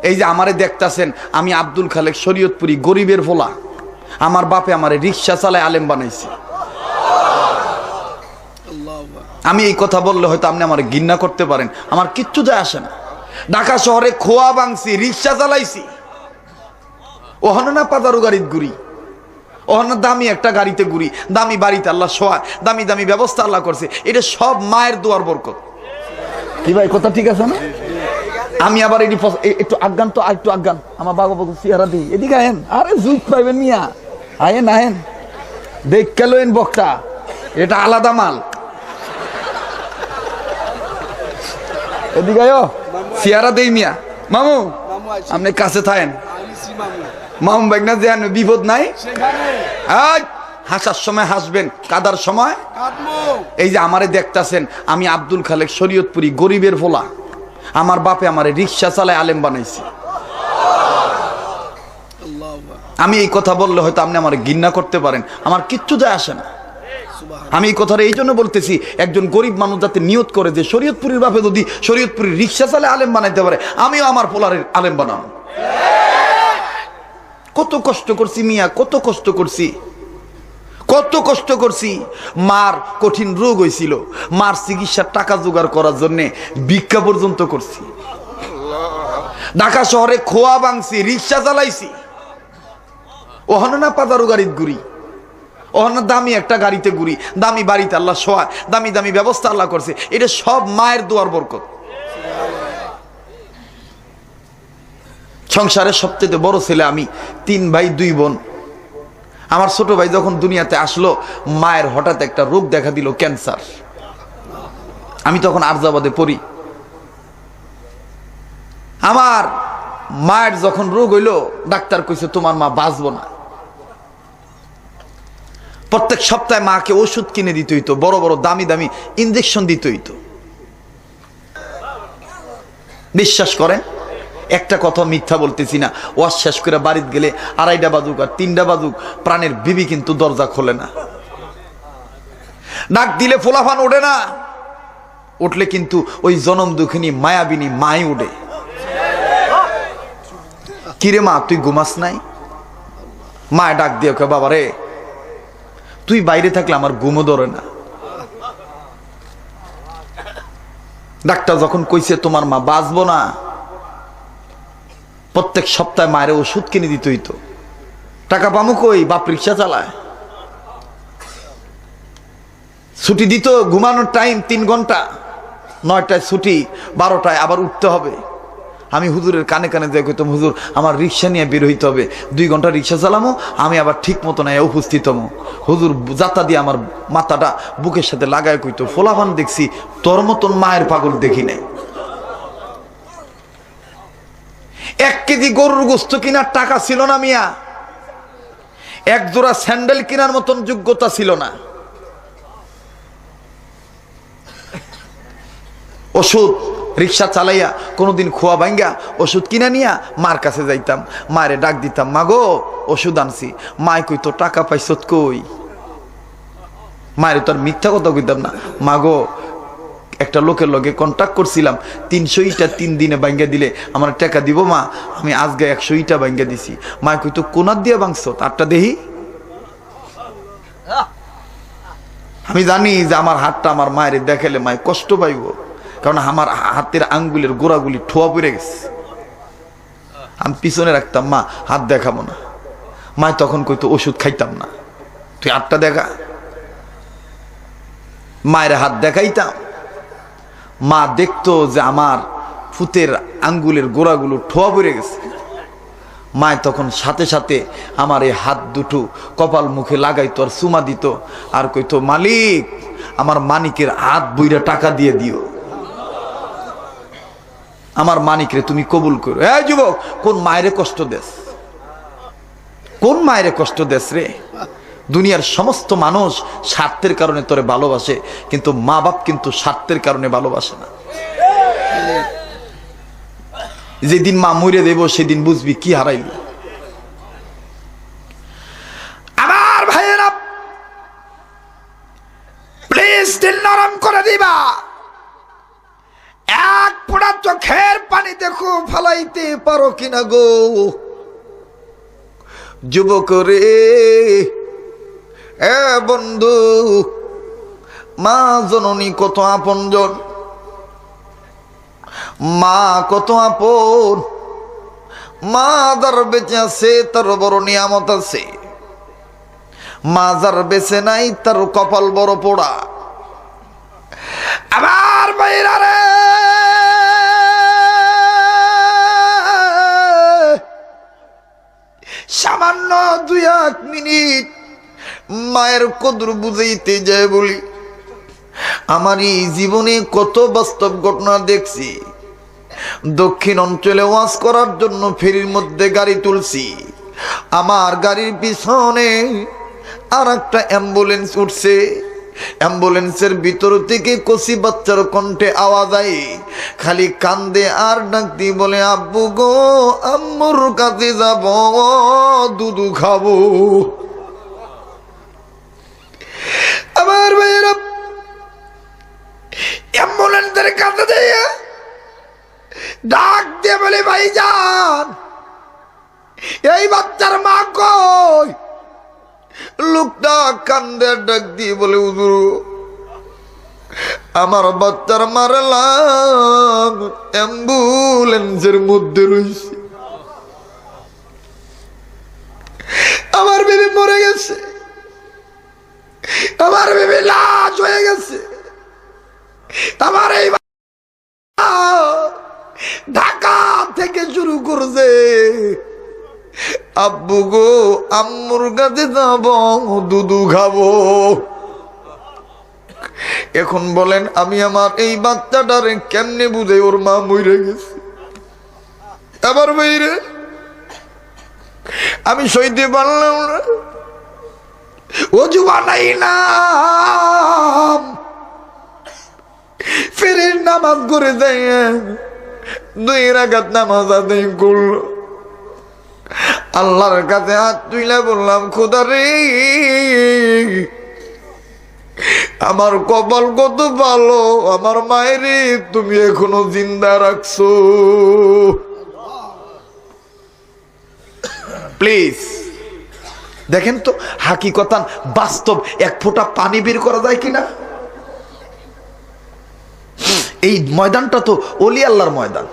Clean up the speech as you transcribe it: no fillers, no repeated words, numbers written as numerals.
এই যে আমারে দেখতাছেন, আমি আব্দুল খালেক শরীয়তপুরি, গরিবের ফোলা। আমার বাপে আমারে রিক্সা চালায় আলেম বানাইছে। আমি এই কথা বললে হয়তো আপনি আমার ঘৃণা করতে পারেন, আমার কিচ্ছু যায় আসে না। ঢাকা শহরে খোয়া ভাঙছি, রিক্সা চালাইছি, ওখানে না পাতারু গাড়িতে ঘুরি, ওখানে দামি একটা গাড়িতে ঘুরি, দামি বাড়িতে আল্লাহ শোয়া, দামি দামি ব্যবস্থা আল্লাহ করছে। এটা সব মায়ের দোয়ার বরকত। কি ভাই কথা ঠিক আছে না? আমি আবার একটু আজ্ঞান, তো একটু আজ্ঞান, আমার বাবা বাবু চেহারা দিই, এদিকে আহেন। আরে জুত পাইবেন মিয়া, আহেন আহেন, দেখ কেলেন বক্তা, এটা আলাদা মাল। এদিকে চেহারা দেই মিয়া। মামু আপনি কাছে থাকেন, মামু বাইক না যে বিপদ নাই। হাসার সময় হাসবেন, কাদার সময়। এই যে আমারে দেখতাছেন, আমি আব্দুল খালেক শরীয়তপুরি, গরিবের ফোলা। আমার বাপে আমারে রিক্সা চালায় আলেম বানাইছে। আমি এই কথা বললে হয়তো আপনি আমার ঘৃণা করতে পারেন, আমার কিচ্ছু যায় আসে না। আমি এই কথাটা এই জন্য বলতেছি, একজন গরিব মানুষ যাতে নিয়ত করে যে শরীয়তপুরীর বাপে যদি শরীয়তপুরীর রিক্সা চালায় আলেম বানাইতে পারে, আমিও আমার পোলারের আলেম বানাবো। কত কষ্ট করছি মিয়া, কত কষ্ট করছি, কত কষ্ট করছি। মার কঠিন রোগ হয়েছিল, মার চিকিৎসার টাকা জোগাড় করার জন্য ভিক্ষা পর্যন্ত করছি। ঢাকা শহরে খোয়া ভাঙছি, রিক্সা চালাইছি, ওখানে না পাতারু গাড়িতে ঘুরি, ওখানে দামি একটা গাড়িতে ঘুরি, দামি বাড়িতে আল্লাহ শোয়া, দামি দামি ব্যবস্থা আল্লাহ করছে। এটা সব মায়ের দোয়ার বরকত। সংসারের সবচেয়ে বড় ছেলে আমি, 3 ভাই 2 বোন। আমার ছোট ভাই যখন দুনিয়াতে আসলো, মায়ের হঠাৎ একটা রোগ দেখা দিল, ক্যান্সার। আমি তখন আরজাবাদে পড়ি। আমার মায়ের যখন রোগ হইল, ডাক্তার কইছে তোমার মা বাঁচবো না। প্রত্যেক সপ্তাহে মাকে ওষুধ কিনে দিতে হইতো, বড় বড় দামি দামি ইনজেকশন দিতে হইতো। বিশ্বাস করেন, একটা কথা মিথ্যা বলতেছি না, ওয়াজ শেষ করে বাড়িতে গেলে 2:30 বাজুক আর 3টা বাজুক, প্রাণের বিবি কিন্তু দরজা খোলে না। ডাক দিলে ফোলাফান ওঠে না, উঠলে কিন্তু ওই জনম দুঃখিনী মায়াবিনী মাই উঠে। কিরে মা তুই ঘুমাস নাই? মায় ডাক দিয়ে ওকে, বাবা রে তুই বাইরে থাকলে আমার ঘুমও ধরে না। ডাক্তার যখন কইছে তোমার মা বাঁচবো না, প্রত্যেক সপ্তাহে মায়ের ওষুধ কিনে দিত হইতো। টাকা পামু কই? বাপ রিক্সা চালায়। ছুটি দিত, ঘুমানোর টাইম 3 ঘন্টা, 9টায় ছুটি, 12টায় আবার উঠতে হবে। আমি হুজুরের কানে কানে যাই, কইতাম হুজুর আমার রিক্সা নিয়ে বের হইতে হবে, 2 ঘন্টা রিক্সা চালামো, আমি আবার ঠিক মতো না উপস্থিত হবো। হুজুর যাত্রা দিয়ে আমার মাথাটা বুকের সাথে লাগায় কইতো, ফোলাভান দেখছি, তোর মতন মায়ের পাগল দেখি নাই। 1 কেজি গরুর গোস্ত কেনার টাকা ছিল না মিয়া, 1 জোড়া স্যান্ডেল কেনার মতন যোগ্যতা ছিল না। ওষুধ রিক্সা চালাইয়া কোনোদিন খোয়া ভাঙ্গা ওষুধ কিনা নিয়া মার কাছে যাইতাম, মারে ডাক দিতাম, মাগো ওষুধ আনছি। মায় কইতো টাকা পাইছত কই? মায়ের তো আর মিথ্যা কথা কইতাম না, মাগো একটা লোকের লগে কন্ট্যাক্ট করছিলাম, 300 ইটা 3 দিনে ভাঙ্গা দিলে আমার টাকা দিব মা, আমি আজকে 100 ইটা ভাঙ্গা দিছি। মায় কইতো কোনার দিয়া ভাঙছো? তারটা দেহি। আমি জানি যে আমার হাতটা আমার মায়ের দেখালে মায় কষ্ট পাইব, কারণ আমার হাতের আঙ্গুলের গোড়াগুলি ঠোয়া পড়ে গেছে। আমি পিছনে রাখতাম, মা হাত দেখাবো না। মায় তখন কইতো ওষুধ খাইতাম না, তুই হাতটা দেখা। মায়ের হাত দেখাইতাম, মা দেখতো যে আমার ফুতের আঙ্গুলের গোড়াগুলো ঠোয়া পড়ে গেছে। মায় তখন সাথে সাথে আমার এই হাত দুটো কপাল মুখে লাগাইতো আর চুমা দিত, আর কইতো মালিক আমার মানিকের হাত বইরা টাকা দিয়ে দিও, আমার মানিকরে তুমি কবুল করো। এই যুবক, কোন মায়েরে কষ্ট দেস? কোন মায়েরে কষ্ট দেস রে? দুনিয়ার সমস্ত মানুষ স্বার্থের কারণে তোরে ভালোবাসে, কিন্তু মা বাপ কিন্তু স্বার্থের কারণে ভালোবাসে না। যেদিন মা মরে দেব সেদিন বুঝবি কি হারাইলি। আমার ভাইয়েরা প্লিজ দিল নরম করে দিবা। 1 ফোঁটা চোখের পানি দেখো ফলাইতে পারো কিনা গো যুবক রে, এ বন্ধু, মা জননী কত আপনজন, মা কত আপন। মা যার বেঁচে আছে তার বড় নিয়ামত আছে, মা যার বেঁচে নাই তার কপাল বড় পোড়া। আমার ভাইরা রে, সামান্য 2-1 মিনিট মায়ের কদর বুঝাইতে যায় বলি। আমার এই জীবনে কত বাস্তব ঘটনা দেখছি। দক্ষিণ অঞ্চলে ওয়াজ করার জন্য ফেরির মধ্যে গাড়ি তুলছি, আমার গাড়ির পিছনে আর একটা অ্যাম্বুলেন্স উঠছে। অ্যাম্বুলেন্সের ভিতর থেকে কচি বাচ্চার কণ্ঠে আওয়াজ আয়, খালি কান্দে আর ডাক দিয়ে বলে, আব্বু গো, আম্মুর কাছে যাব, দুধু খাবো। আমার ভাইয়েরা অ্যাম্বুলেন্সের কাছে দিয়ে ডাক দিয়ে বলে, ভাইজান এই বাচ্চার মা কই? লোকটা কান্দে ডাক দিয়ে বলে, হুজুর আমার বাচ্চার মারলাম অ্যাম্বুলেন্সের মধ্যে রয়েছে, আমার বেবি মরে গেছে, আমার বেবি লাশ হয়ে গেছে। আমার এই ঢাকা থেকে শুরু করছে, আব্বু গো, আম্মুর কাছে যাব, দুধু খাবো। এখন বলেন আমি আমার এই বাচ্চাটারে কেমনে বুঝে ওর মা মরে গেছে? আবার বাইরে আমি সইতে পারলাম না, অজু বানাই না, ফেরের নামাজ করে দেয়, 2 রাকাত নামাজ আদায় করলো। আল্লাহর কাছে হাত তুইলা বললাম, খোদা রে, আমার কপাল কত ভালো, আমার মায়ের তুমি এখনো জিন্দা রাখছো। প্লিজ দেখেন তো হাকিকতান বাস্তব এক ফোঁটা পানি বের করা যায় কিনা। এই ময়দানটা তো ওলি আল্লাহর ময়দান।